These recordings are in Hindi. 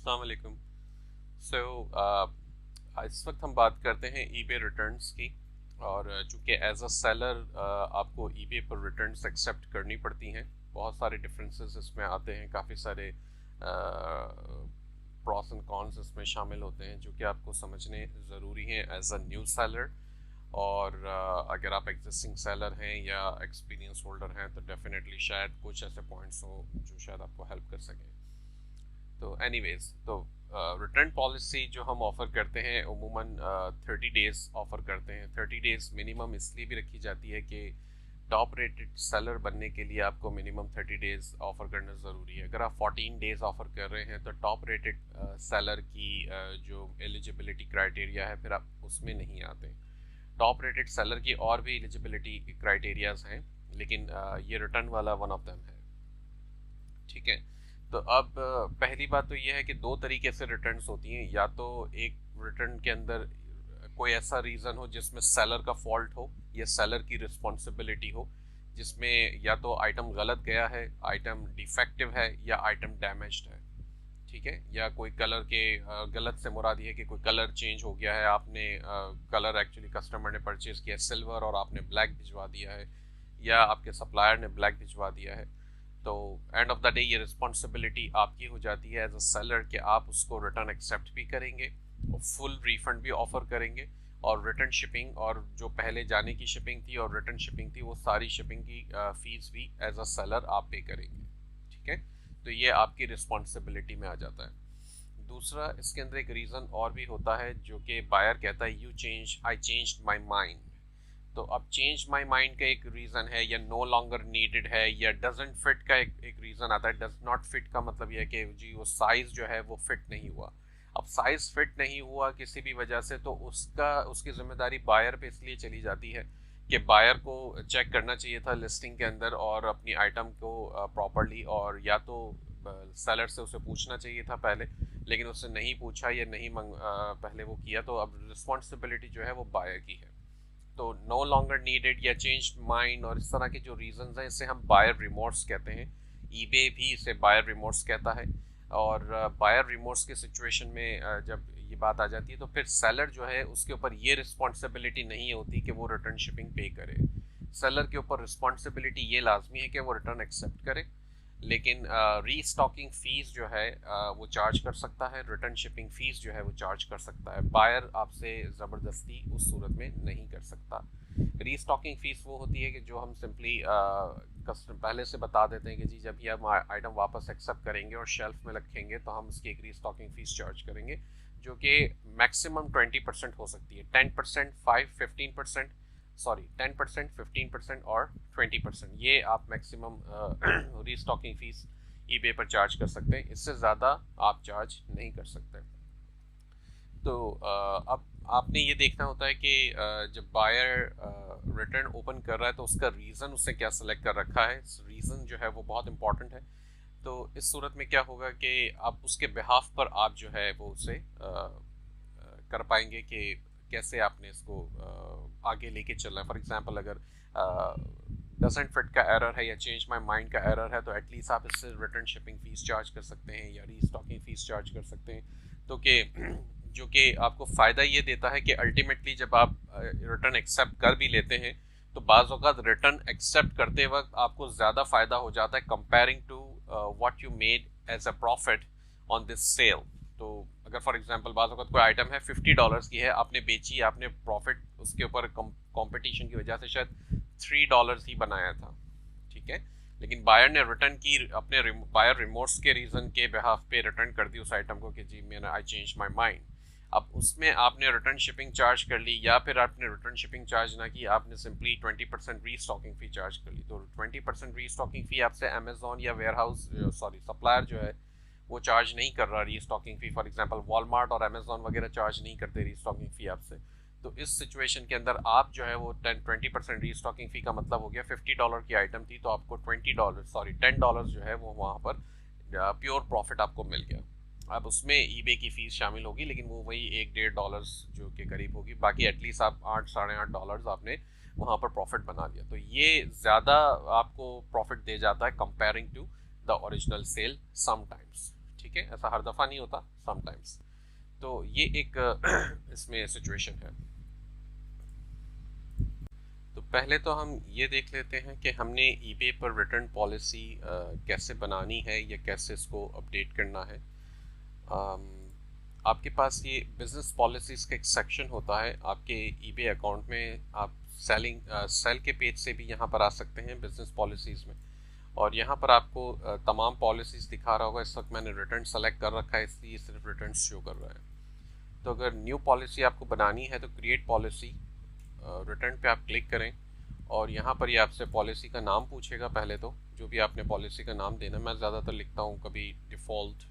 अस्सलाम वालेकुम। सो इस वक्त हम बात करते हैं ईबे रिटर्न्स की। और चूंकि एज अ सेलर आपको ईबे पर रिटर्न्स एक्सेप्ट करनी पड़ती हैं। बहुत सारे डिफरेंसेस इसमें आते हैं, काफ़ी सारे प्रॉस एंड कॉन्स इसमें शामिल होते हैं जो कि आपको समझने ज़रूरी हैं एज अ न्यू सेलर। और अगर आप एग्जिस्टिंग सेलर हैं या एक्सपीरियंस होल्डर हैं तो डेफिनेटली शायद कुछ ऐसे पॉइंट्स हों जो शायद आपको हेल्प कर सकें। तो एनीवेज, तो रिटर्न पॉलिसी जो हम ऑफ़र करते हैं उमूमन 30 डेज़ ऑफ़र करते हैं। 30 डेज़ मिनिमम इसलिए भी रखी जाती है कि टॉप रेटेड सेलर बनने के लिए आपको मिनिमम 30 डेज़ ऑफ़र करना ज़रूरी है। अगर आप 14 डेज़ ऑफ़र कर रहे हैं तो टॉप रेटेड सेलर की जो एलिजिबिलिटी क्राइटेरिया है फिर आप उसमें नहीं आते। टॉप रेटेड सेलर की और भी एलिजिबिलिटी क्राइटेरियाज हैं, लेकिन ये रिटर्न वाला वन ऑफ देम है। ठीक है। तो अब पहली बात तो ये है कि दो तरीके से रिटर्न्स होती हैं। या तो एक रिटर्न के अंदर कोई ऐसा रीज़न हो जिसमें सेलर का फॉल्ट हो या सेलर की रिस्पॉन्सिबिलिटी हो, जिसमें या तो आइटम गलत गया है, आइटम डिफेक्टिव है या आइटम डैमेज्ड है। ठीक है। या कोई कलर के गलत से मुराद ये है कि कोई कलर चेंज हो गया है, आपने कलर एक्चुअली कस्टमर ने परचेज किया सिल्वर और आपने ब्लैक भिजवा दिया है, या आपके सप्लायर ने ब्लैक भिजवा दिया है। तो एंड ऑफ द डे ये रिस्पॉन्सिबिलिटी आपकी हो जाती है एज अ सेलर कि आप उसको रिटर्न एक्सेप्ट भी करेंगे और फुल रिफंड भी ऑफर करेंगे। और रिटर्न शिपिंग और जो पहले जाने की शिपिंग थी और रिटर्न शिपिंग थी वो सारी शिपिंग की फीस भी एज अ सेलर आप पे करेंगे। ठीक है। तो ये आपकी रिस्पॉन्सिबिलिटी में आ जाता है। दूसरा, इसके अंदर एक रीज़न और भी होता है जो कि बायर कहता है you change I changed my mind. तो अब चेंज माई माइंड का एक रीज़न है, या नो लॉन्गर नीडेड है, या डजेंट फिट का एक रीज़न आता है। डज नॉट फिट का मतलब यह है कि जी वो साइज़ जो है वो फिट नहीं हुआ। अब साइज़ फिट नहीं हुआ किसी भी वजह से तो उसकी जिम्मेदारी बायर पे इसलिए चली जाती है कि बायर को चेक करना चाहिए था लिस्टिंग के अंदर और अपनी आइटम को प्रॉपरली, और या तो सेलर से उसे पूछना चाहिए था पहले, लेकिन उसने नहीं पूछा या नहीं पहले वो किया, तो अब रिस्पॉन्सिबिलिटी जो है वो बायर की है। तो नो लॉन्गर नीडेड या चेंज माइंड और इस तरह के जो रीजंस हैं इसे हम बायर रिमोर्स कहते हैं। ईबे भी इसे बायर रिमोर्स कहता है। और बायर रिमोर्स के सिचुएशन में जब ये बात आ जाती है तो फिर सेलर जो है उसके ऊपर ये रिस्पॉन्सिबिलिटी नहीं होती कि वो रिटर्न शिपिंग पे करे। सेलर के ऊपर रिस्पॉन्सिबिलिटी ये लाजमी है कि वो रिटर्न एक्सेप्ट करे, लेकिन रीस्टॉकिंग फीस जो है वो चार्ज कर सकता है, रिटर्न शिपिंग फीस जो है वो चार्ज कर सकता है। बायर आपसे ज़बरदस्ती उस सूरत में नहीं कर सकता। रीस्टॉकिंग फीस वो होती है कि जो हम सिंपली कस्टमर पहले से बता देते हैं कि जी जब ये हम आइटम वापस एक्सेप्ट करेंगे और शेल्फ में रखेंगे तो हम उसकी एक रीस्टॉकिंग फीस चार्ज करेंगे, जो कि मैक्सिमम 20% हो सकती है। 10%, 5, 15%, सॉरी 10%, 15% और 20%, ये आप मैक्सिमम रीस्टॉकिंग फीस ईबे पर चार्ज कर सकते हैं। इससे ज़्यादा आप चार्ज नहीं कर सकते। तो अब आपने ये देखना होता है कि जब बायर रिटर्न ओपन कर रहा है तो उसका रीज़न उसने क्या सेलेक्ट कर रखा है। रीज़न जो है वो बहुत इंपॉर्टेंट है। तो इस सूरत में क्या होगा कि आप उसके बिहाफ पर आप जो है वो उसे कर पाएंगे कि कैसे आपने इसको आगे लेके चलना है। फॉर एग्जांपल अगर डजंट फिट का एरर है या चेंज माय माइंड का एरर है तो एटलीस्ट आप इससे रिटर्न शिपिंग फीस चार्ज कर सकते हैं या रीस्टॉकिंग फीस चार्ज कर सकते हैं। तो कि जो कि आपको फ़ायदा ये देता है कि अल्टीमेटली जब आप रिटर्न एक्सेप्ट कर भी लेते हैं तो बाज़ औक़ात रिटर्न एक्सेप्ट करते वक्त आपको ज़्यादा फ़ायदा हो जाता है comparing to what you made as a profit on this sale. तो अगर फॉर एग्जांपल बाज़ औक़ात कोई आइटम है $50 की है, आपने बेची, आपने प्रॉफिट उसके ऊपर कंपटीशन की वजह से शायद $3 ही बनाया था। ठीक है। लेकिन बायर ने रिटर्न की, अपने बायर रिमोर्स के रीज़न के बिहाफ पे रिटर्न कर दी उस आइटम को कि जी मैंने आई चेंज माई माइंड। अब उसमें आपने रिटर्न शिपिंग चार्ज कर ली या फिर आपने रिटर्न शिपिंग चार्ज ना की, आपने सिंपली 20% रीस्टॉकिंग फ़ी चार्ज कर ली। तो 20% रीस्टॉकिंग फ़ी आपसे अमेजोन या वेयर हाउस सॉरी सप्लायर जो है वो चार्ज नहीं कर रहा restocking fee. For example Walmart और अमेजोन वगैरह चार्ज नहीं करते रीस्टॉकिंग फ़ी आपसे। तो इस सिचुएशन के अंदर आप जो है वो 20% रीस्टॉकिंग फ़ी का मतलब हो गया $50 की आइटम थी तो आपको $10 जो है वो वहाँ पर प्योर प्रॉफिट आपको मिल गया। अब उसमें ईबे की फ़ीस शामिल होगी लेकिन वो वही $1-1.5 जो के करीब होगी। बाकी एटलीस्ट आप 8 साढ़े $8 आपने वहाँ पर प्रॉफिट बना लिया। तो ये ज़्यादा आपको प्रॉफिट दे जाता है comparing to the original sale sometimes. ठीक ठीक है, ऐसा हर दफ़ा नहीं होता, समटाइम्स। तो ये एक इसमें सिचुएशन है। तो पहले तो हम ये देख लेते हैं कि हमने ईबे पर रिटर्न पॉलिसी कैसे बनानी है या कैसे इसको अपडेट करना है। आपके पास ये बिजनेस पॉलिसीज़ का एक सेक्शन होता है आपके ईबे अकाउंट में। आप सेल के पेज से भी यहाँ पर आ सकते हैं बिजनेस पॉलिसीज़ में, और यहाँ पर आपको तमाम पॉलिसीज़ दिखा रहा होगा। इस वक्त मैंने रिटर्न सेलेक्ट कर रखा है, इसलिए सिर्फ रिटर्न शो कर रहा है। तो अगर न्यू पॉलिसी आपको बनानी है तो क्रिएट पॉलिसी, रिटर्न पे आप क्लिक करें, और यहाँ पर ये आपसे पॉलिसी का नाम पूछेगा। पहले तो जो भी आपने पॉलिसी का नाम देना, मैं ज़्यादातर लिखता हूँ कभी डिफ़ॉल्ट,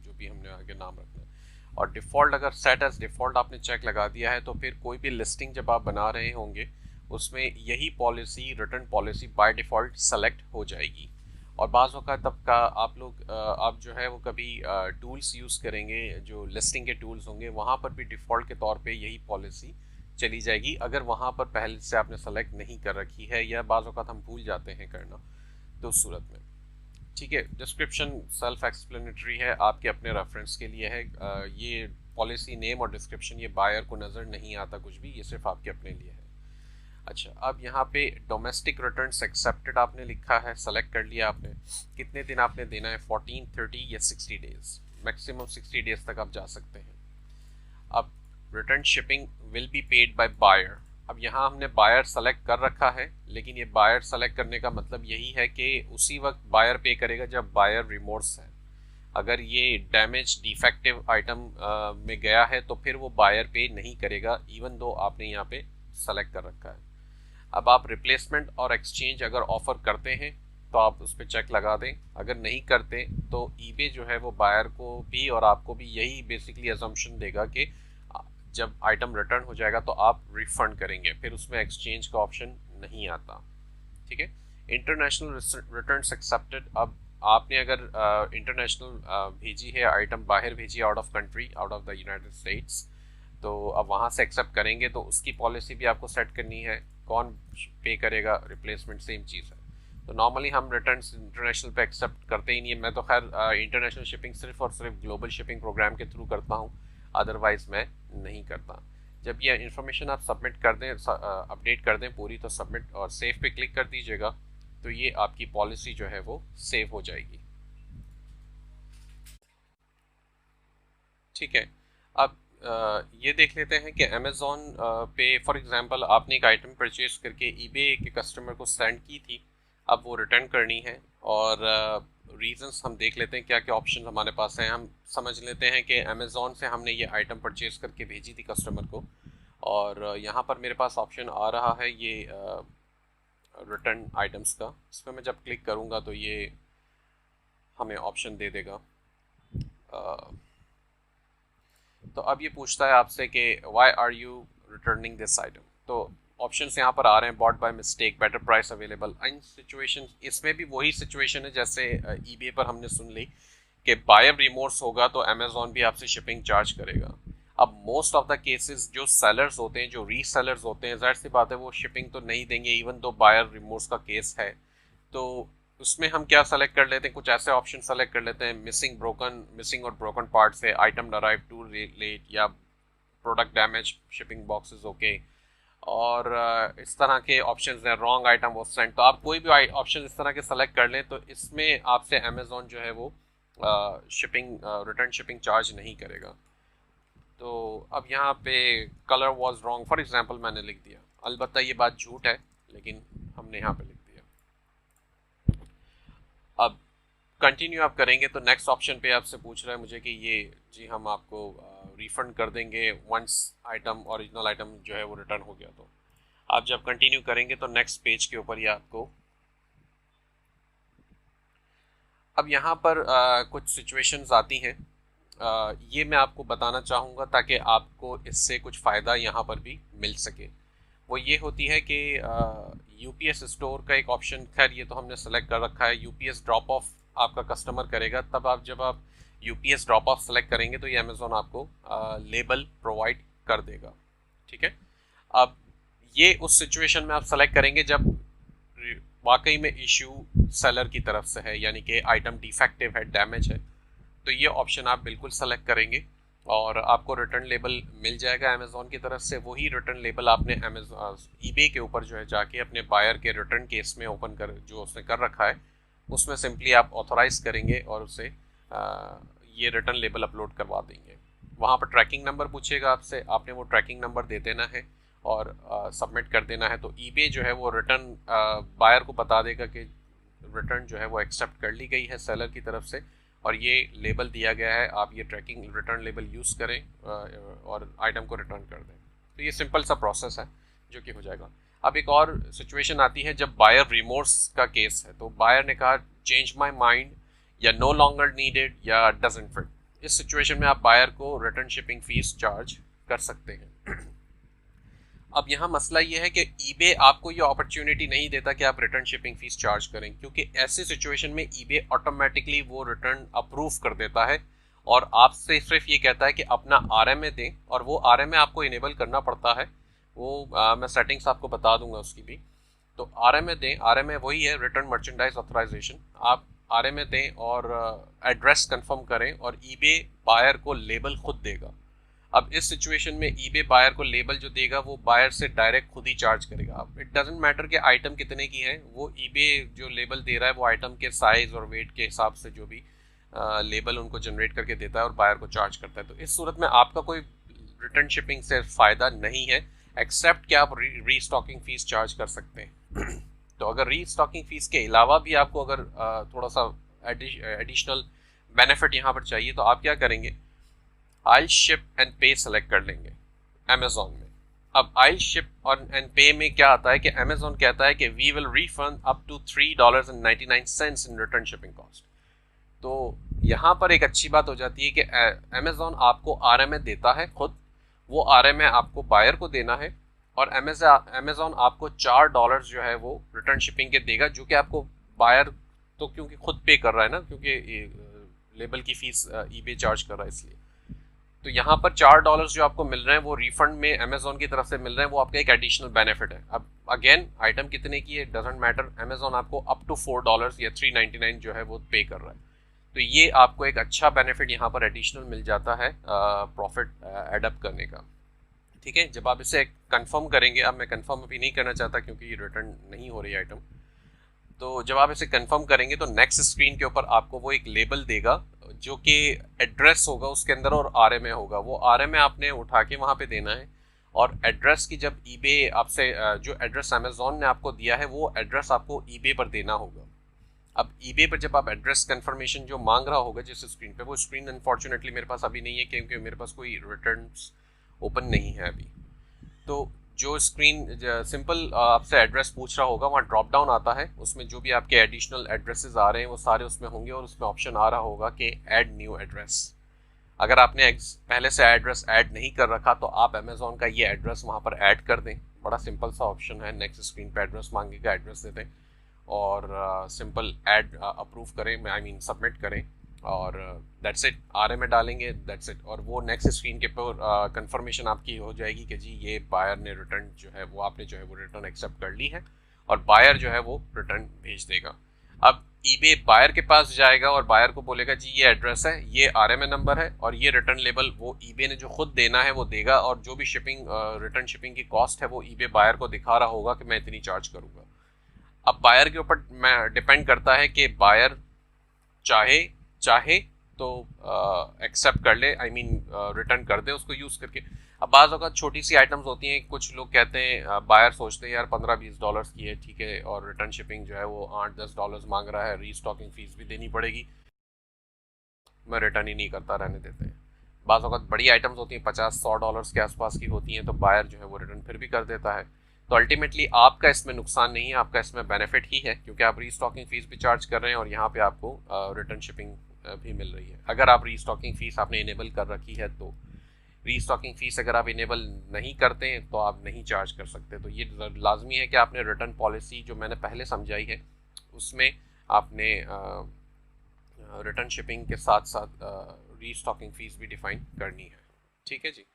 जो भी हमने आगे नाम रखना है। और डिफ़ॉल्ट अगर सेट एज डिफ़ॉल्ट आपने चेक लगा दिया है तो फिर कोई भी लिस्टिंग जब आप बना रहे होंगे उसमें यही policy, return policy by default select हो जाएगी। और बाज़ औक़ात तब का आप जो है वो कभी टूल्स यूज़ करेंगे, जो लिस्टिंग के टूल्स होंगे, वहाँ पर भी डिफ़ॉल्ट के तौर पे यही पॉलिसी चली जाएगी, अगर वहाँ पर पहले से आपने सेलेक्ट नहीं कर रखी है या बाज़ औक़ात हम भूल जाते हैं करना, तो उस सूरत में। ठीक है, डिस्क्रिप्शन सेल्फ एक्सप्लेनेटरी है, आपके अपने रेफरेंस के लिए है। ये पॉलिसी नेम और डिस्क्रिप्शन ये बायर को नज़र नहीं आता कुछ भी, ये सिर्फ आपके अपने लिए है। अच्छा, अब यहाँ पे डोमेस्टिक रिटर्न्स एक्सेप्टेड आपने लिखा है, सेलेक्ट कर लिया आपने। कितने दिन आपने देना है, 14, 30 या 60 डेज, मैक्सिमम 60 डेज तक आप जा सकते हैं। अब return shipping will be paid by buyer. अब यहाँ हमने बायर सेलेक्ट कर रखा है, लेकिन ये बायर सेलेक्ट करने का मतलब यही है कि उसी वक्त बायर पे करेगा जब बायर रिमोर्स है। अगर ये डैमेज डिफेक्टिव आइटम में गया है तो फिर वो बायर पे नहीं करेगा, इवन दो आपने यहाँ पे सेलेक्ट कर रखा है। अब आप रिप्लेसमेंट और एक्सचेंज अगर ऑफर करते हैं तो आप उस पर चेक लगा दें, अगर नहीं करते तो ईबे जो है वो बायर को भी और आपको भी यही बेसिकली असम्पशन देगा कि जब आइटम रिटर्न हो जाएगा तो आप रिफंड करेंगे, फिर उसमें एक्सचेंज का ऑप्शन नहीं आता। ठीक है, इंटरनेशनल रिटर्न्स एक्सेप्टेड। अब आपने अगर इंटरनेशनल भेजी है आइटम, बाहर भेजी out of country, out of the United states, तो अब वहाँ से एक्सेप्ट करेंगे तो उसकी पॉलिसी भी आपको सेट करनी है। कौन पे करेगा, रिप्लेसमेंट सेम चीज़ है। तो नॉर्मली हम रिटर्न्स इंटरनेशनल पे एक्सेप्ट करते ही नहीं है। मैं तो खैर इंटरनेशनल शिपिंग सिर्फ और सिर्फ ग्लोबल शिपिंग प्रोग्राम के थ्रू करता हूँ, अदरवाइज मैं नहीं करता। जब ये इन्फॉर्मेशन आप सबमिट कर दें, अपडेट कर दें पूरी, तो सबमिट और सेव पे क्लिक कर दीजिएगा, तो ये आपकी पॉलिसी जो है वो सेव हो जाएगी। ठीक है, अब ये देख लेते हैं कि अमेज़ॉन पे फॉर एग्जांपल आपने एक आइटम परचेज करके ईबे के कस्टमर को सेंड की थी, अब वो रिटर्न करनी है, और रीजंस हम देख लेते हैं क्या क्या ऑप्शन हमारे पास हैं। हम समझ लेते हैं कि अमेज़ॉन से हमने ये आइटम परचेज करके भेजी थी कस्टमर को, और यहाँ पर मेरे पास ऑप्शन आ रहा है ये रिटर्न आइटम्स का। इस पर मैं जब क्लिक करूँगा तो ये हमें ऑप्शन दे देगा। तो अब ये पूछता है आपसे कि why are you returning this item. तो ऑप्शंस यहाँ पर आ रहे हैं, bought by mistake, better price available. In situation, इसमें भी वही सिचुएशन है जैसे ईबे पर हमने सुन ली कि बायर रिमोर्स होगा तो अमेज़ॉन भी आपसे शिपिंग चार्ज करेगा। अब मोस्ट ऑफ द केसेस जो सेलर्स होते हैं, जो रीसेलर्स होते हैं, जाहिर सी बात है वो शिपिंग तो नहीं देंगे, इवन दो बायर रिमोर्स का केस है। तो उसमें हम क्या सेलेक्ट कर लेते हैं, कुछ ऐसे ऑप्शन सेलेक्ट कर लेते हैं, मिसिंग और ब्रोकन पार्ट से, आइटम अराइव टू लेट, या product damage, shipping boxes okay, और इस तरह के ऑप्शंस हैं, रॉन्ग आइटम वो सेंड। तो आप कोई भी ऑप्शन इस तरह के सेलेक्ट कर लें तो इसमें आपसे अमेज़ॉन जो है वो रिटर्न शिपिंग चार्ज नहीं करेगा। तो अब यहाँ पे colour was wrong for example मैंने लिख दिया, अलबत्ता ये बात झूठ है लेकिन हमने यहाँ पे लिख दिया। अब कंटिन्यू आप करेंगे तो नेक्स्ट ऑप्शन पे आपसे पूछ रहा है मुझे कि ये जी हम आपको रिफंड कर देंगे वंस आइटम, ओरिजिनल आइटम जो है वो रिटर्न हो गया। तो आप जब कंटिन्यू करेंगे तो नेक्स्ट पेज के ऊपर ये आपको, अब यहाँ पर कुछ सिचुएशंस आती हैं, ये मैं आपको बताना चाहूँगा ताकि आपको इससे कुछ फ़ायदा यहाँ पर भी मिल सके। वो ये होती है कि यूपीएस स्टोर का एक ऑप्शन, खैर ये तो हमने सेलेक्ट कर रखा है, यूपीएस ड्रॉप ऑफ आपका कस्टमर करेगा, तब जब आप यूपीएस ड्रॉप ऑफ सेलेक्ट करेंगे तो ये अमेज़ॉन आपको लेबल प्रोवाइड कर देगा। ठीक है, अब ये उस सिचुएशन में आप सेलेक्ट करेंगे जब वाकई में इशू सेलर की तरफ से है, यानी कि आइटम डिफेक्टिव है, डैमेज है, तो तो ये ऑप्शन आप बिल्कुल सेलेक्ट करेंगे और आपको रिटर्न लेबल मिल जाएगा अमेज़ॉन की तरफ से। वही रिटर्न लेबल आपने अमेज़ॉन ईबे के ऊपर जो है जाके अपने बायर के रिटर्न केस में ओपन कर जो उसने कर रखा है उसमें सिंपली आप ऑथोराइज करेंगे और उसे ये रिटर्न लेबल अपलोड करवा देंगे। वहाँ पर ट्रैकिंग नंबर पूछेगा आपसे, आपने वो ट्रैकिंग नंबर दे देना है और सबमिट कर देना है। तो ईबे जो है वो रिटर्न बायर को बता देगा कि रिटर्न जो है वो एक्सेप्ट कर ली गई है सेलर की तरफ से और ये लेबल दिया गया है, आप ये ट्रैकिंग रिटर्न लेबल यूज़ करें और आइटम को रिटर्न कर दें। तो ये सिंपल सा प्रोसेस है जो कि हो जाएगा। अब एक और सिचुएशन आती है जब बायर रिमोर्स का केस है। तो बायर ने कहा चेंज माई माइंड या नो लॉन्गर नीडेड या डजंट फिट। इस सिचुएशन में आप बायर को रिटर्न शिपिंग फीस चार्ज कर सकते हैं। अब यहाँ मसला ये है कि ईबे आपको ये अपॉर्चुनिटी नहीं देता कि आप रिटर्न शिपिंग फीस चार्ज करें, क्योंकि ऐसी सिचुएशन में ईबे ऑटोमेटिकली वो रिटर्न अप्रूव कर देता है और आपसे सिर्फ ये कहता है कि अपना आरएमए दें और वो आरएमए आपको इनेबल करना पड़ता है। वो मैं सेटिंग्स आपको बता दूंगा उसकी भी। तो आरएमए दें, आरएमए वही है रिटर्न मर्चेंडाइज ऑथराइजेशन। आप आरएमए दें और एड्रेस कंफर्म करें और ईबे बायर को लेबल खुद देगा। अब इस सिचुएशन में ईबे बायर को लेबल जो देगा वो बायर से डायरेक्ट खुद ही चार्ज करेगा। अब इट डजेंट मैटर कि आइटम कितने की है, वो ईबे जो लेबल दे रहा है वो आइटम के साइज और वेट के हिसाब से जो भी लेबल उनको जनरेट करके देता है और बायर को चार्ज करता है। तो इस सूरत में आपका कोई रिटर्न शिपिंग से फ़ायदा नहीं है, एक्सेप्ट कि आप रीस्टॉकिंग फ़ीस चार्ज कर सकते हैं। तो अगर रीस्टॉकिंग फ़ीस के अलावा भी आपको अगर थोड़ा सा एडिशनल बेनिफिट यहाँ पर चाहिए तो आप क्या करेंगे, आइल शिप एंड पे सेलेक्ट कर लेंगे अमेज़ॉन में। अब आइल शिप और एंड पे में क्या आता है कि अमेज़ॉन कहता है कि we will refund up to $3.99 in return shipping cost. तो यहाँ पर एक अच्छी बात हो जाती है कि अमेज़ॉन आपको आरएमए देता है खुद, वो आरएमए आपको बायर को देना है और अमेज़ॉन आपको $4 जो है वो रिटर्न शिपिंग के देगा, जो कि आपको बायर तो क्योंकि खुद पे कर रहा है ना, क्योंकि लेबल की फीस ईबे चार्ज कर रहा है इसलिए। तो यहाँ पर $4 जो आपको मिल रहे हैं वो रिफंड में अमेज़ॉन की तरफ से मिल रहे हैं, वो आपका एक एडिशनल बेनिफिट है। अब अगेन आइटम कितने की है डजेंट मैटर, अमेज़ॉन आपको अप टू $4 या $3.99 जो है वो पे कर रहा है। तो ये आपको एक अच्छा बेनिफिट यहाँ पर एडिशनल मिल जाता है प्रॉफिट एडअप करने का। ठीक है, जब आप इसे कंफर्म करेंगे, अब मैं कंफर्म अभी नहीं करना चाहता क्योंकि ये रिटर्न नहीं हो रही आइटम, तो जब आप इसे कंफर्म करेंगे तो नेक्स्ट स्क्रीन के ऊपर आपको वो एक लेबल देगा जो कि एड्रेस होगा उसके अंदर और आरएमए होगा। वो आरएमए आपने उठा के वहाँ पे देना है और एड्रेस की जब ईबे आपसे जो एड्रेस अमेज़ॉन ने आपको दिया है वो एड्रेस आपको ईबे पर देना होगा। अब ईबे पर जब आप एड्रेस कंफर्मेशन जो मांग रहा होगा जिस स्क्रीन पे, वो स्क्रीन अनफॉर्चुनेटली मेरे पास अभी नहीं है क्योंकि मेरे पास कोई रिटर्न्स ओपन नहीं है अभी। तो जो स्क्रीन सिंपल आपसे एड्रेस पूछ रहा होगा, वहाँ ड्रॉप डाउन आता है, उसमें जो भी आपके एडिशनल एड्रेसेस आ रहे हैं वो सारे उसमें होंगे और उसमें ऑप्शन आ रहा होगा कि ऐड न्यू एड्रेस। अगर आपने पहले से एड्रेस ऐड नहीं कर रखा तो आप अमेज़ॉन का ये एड्रेस वहाँ पर ऐड कर दें। बड़ा सिंपल सा ऑप्शन है, नेक्स्ट स्क्रीन पर एड्रेस मांगेगा, एड्रेस दे दें और सिंपल ऐड अप्रूव करें, आई मीन सबमिट करें और दैट्स इट, आरएमए डालेंगे, दैट्स इट। और वो नेक्स्ट स्क्रीन के पर कंफर्मेशन आपकी हो जाएगी कि जी ये बायर ने रिटर्न जो है वो आपने जो है वो रिटर्न एक्सेप्ट कर ली है और बायर जो है वो रिटर्न भेज देगा। अब ईबे बायर के पास जाएगा और बायर को बोलेगा जी ये एड्रेस है, ये आरएमए नंबर है और ये रिटर्न लेबल वो ईबे ने जो खुद देना है वो देगा और जो भी शिपिंग रिटर्न शिपिंग की कॉस्ट है वो ईबे बायर को दिखा रहा होगा कि मैं इतनी चार्ज करूँगा। अब बायर के ऊपर डिपेंड करता है कि बायर चाहे तो एक्सेप्ट कर ले, आई मीन रिटर्न कर दे उसको यूज़ करके। अब बाज़ अवक़ात छोटी सी आइटम्स होती हैं, कुछ लोग कहते हैं बायर सोचते हैं यार $15-20 की है ठीक है और रिटर्न शिपिंग जो है वो $8-10 मांग रहा है, रीस्टॉकिंग फ़ीस भी देनी पड़ेगी, मैं रिटर्न ही नहीं करता, रहने देते हैं। बाज़ अवक़ात बड़ी आइटम्स होती हैं $50-100 के आसपास की होती हैं तो बायर जो है वो रिटर्न फिर भी कर देता है। तो अल्टीमेटली आपका इसमें नुकसान नहीं है, आपका इसमें बेनिफिट ही है क्योंकि आप रीस्टॉकिंग फ़ीस भी चार्ज कर रहे हैं और यहाँ पे आपको रिटर्न शिपिंग भी मिल रही है। अगर आप रीस्टॉकिंग फ़ीस आपने इनेबल कर रखी है तो, रीस्टॉकिंग फ़ीस अगर आप इनेबल नहीं करते हैं तो आप नहीं चार्ज कर सकते। तो ये लाजमी है कि आपने रिटर्न पॉलिसी जो मैंने पहले समझाई है उसमें आपने रिटर्न शिपिंग के साथ साथ रीस्टॉकिंग फ़ीस भी डिफ़ाइन करनी है। ठीक है जी।